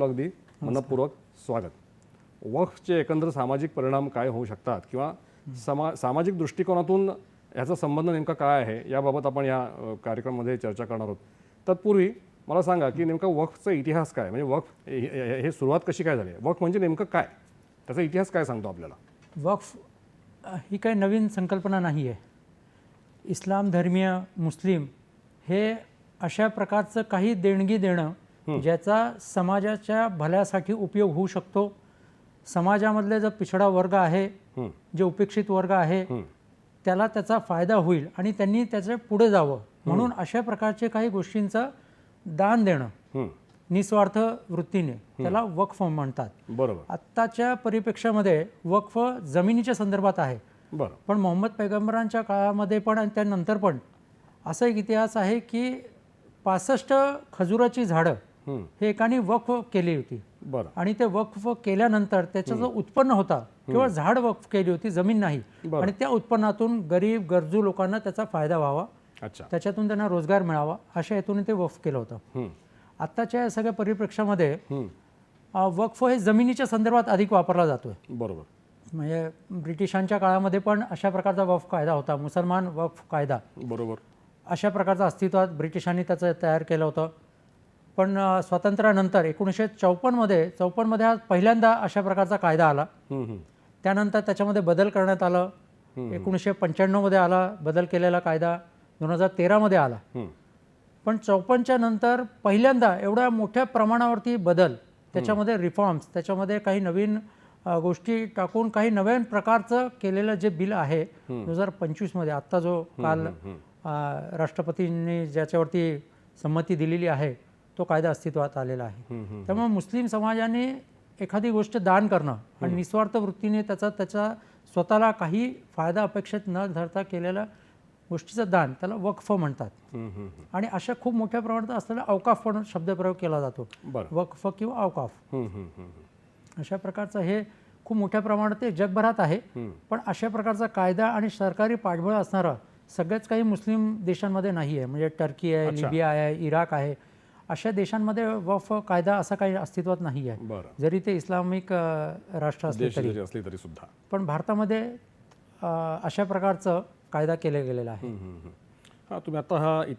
अगदी मनपूर्वक स्वागत. वक्फचे एकंदर सामाजिक परिणाम काय होऊ शकतात किंवा सामाजिक दृष्टिकोनातून याचा संबंध नेमका काय आहे याबाबत आपण या कार्यक्रमामध्ये चर्चा करणार आहोत. तत्पूर्वी मला सांगा की नेमका वक्फचा इतिहास काय, म्हणजे वक्फ हे सुरुवात कशी काय झाली, वक्फ म्हणजे नेमकं काय, त्याचा इतिहास काय सांगतो आपल्याला. वक्फ ही काही नवीन संकल्पना नाही आहे. इस्लाम धर्मीय मुस्लिम हे अशा प्रकारचं काही देणगी देणं ज्याचा समाजाच्या भल्यासाठी उपयोग होऊ शकतो. समाजामधले जो पिछडा वर्ग आहे, जे उपेक्षित वर्ग आहे, त्याला त्याचा फायदा होईल आणि त्यांनी त्याचे पुढे जावं म्हणून अशा प्रकारचे काही गोष्टींचं दान देणं निस्वार्थ वृत्तीने त्याला वक्फ म्हणतात. बरोबर. आत्ताच्या परिप्रेक्ष्यामध्ये वक्फ जमिनीच्या संदर्भात आहे. बरं. पण मोहम्मद पैगंबरांच्या काळामध्ये पण आणि त्यानंतर पण असा एक इतिहास आहे की 65 खजुराची झाडं हे एकाने वक्फ केली होती. बरं. आणि ते वक्फ केल्यानंतर त्याचं जो उत्पन्न होता केवळ झाड वक्फ केली होती, जमीन नाही. आणि त्या उत्पन्नातून गरीब गरजू लोकांना त्याचा फायदा व्हावा, अच्छा, त्याच्यातून त्यांना रोजगार मिळावा अशा हेतूने ते वक्फ केलं होतं. आत्ताच्या या सगळ्या परिप्रेक्ष्यामध्ये वक्फ हे जमिनीच्या संदर्भात अधिक वापरला जातोय. बरोबर. म्हणजे ब्रिटिशांच्या काळामध्ये पण अशा प्रकारचा वक्फ कायदा होता, मुसलमान वक्फ कायदा. बरोबर. अशा प्रकारचा अस्तित्वात ब्रिटिशांनी त्याचं तयार केलं होतं. पण स्वातंत्र्यानंतर 1954मध्ये हा पहिल्यांदा अशा प्रकारचा कायदा आला. त्यानंतर त्याच्यामध्ये बदल करण्यात आलं. 1995मध्ये आला बदल केलेला कायदा, 2013मध्ये आला. पण 54च्या नंतर पहिल्यांदा एवढ्या मोठ्या प्रमाणावरती बदल, त्याच्यामध्ये रिफॉर्म्स, त्याच्यामध्ये काही नवीन गोष्टी टाकून काही नवीन प्रकारचं केलेलं जे बिल आहे 2025मध्ये, आत्ता जो काल राष्ट्रपतींनी ज्याच्यावरती संमती दिलेली आहे तो कायदा अस्तित्वात आलेला आहे. त्यामुळे मुस्लिम समाजाने एखादी गोष्ट दान करणं आणि निस्वार्थ वृत्तीने त्याचा स्वतःला काही फायदा अपेक्षित न धरता केलेल्या गोष्टीचं दान त्याला वक्फ म्हणतात. आणि अशा खूप मोठ्या प्रमाणात असलेला अवकाफ पण शब्दप्रयोग केला जातो. वक्फ किंवा अवकाफ अशा प्रकारचं हे खूप मोठ्या प्रमाणात ते जगभरात आहे. पण अशा प्रकारचा कायदा आणि सरकारी पाठबळ असणारा सगळ्याच काही मुस्लिम देशांमध्ये नाही आहे. म्हणजे टर्की आहे, लिबिया आहे, इराक आहे, अशा देशांमध्ये वक्फ कायदा असा काही अस्तित्वात नाही आहे, जरी ते इस्लामिक राष्ट्र असले तरी सुद्धा. पण भारतामध्ये अशा प्रकारचं कायदा केला गेलेला आहे. तुम्ही आता हा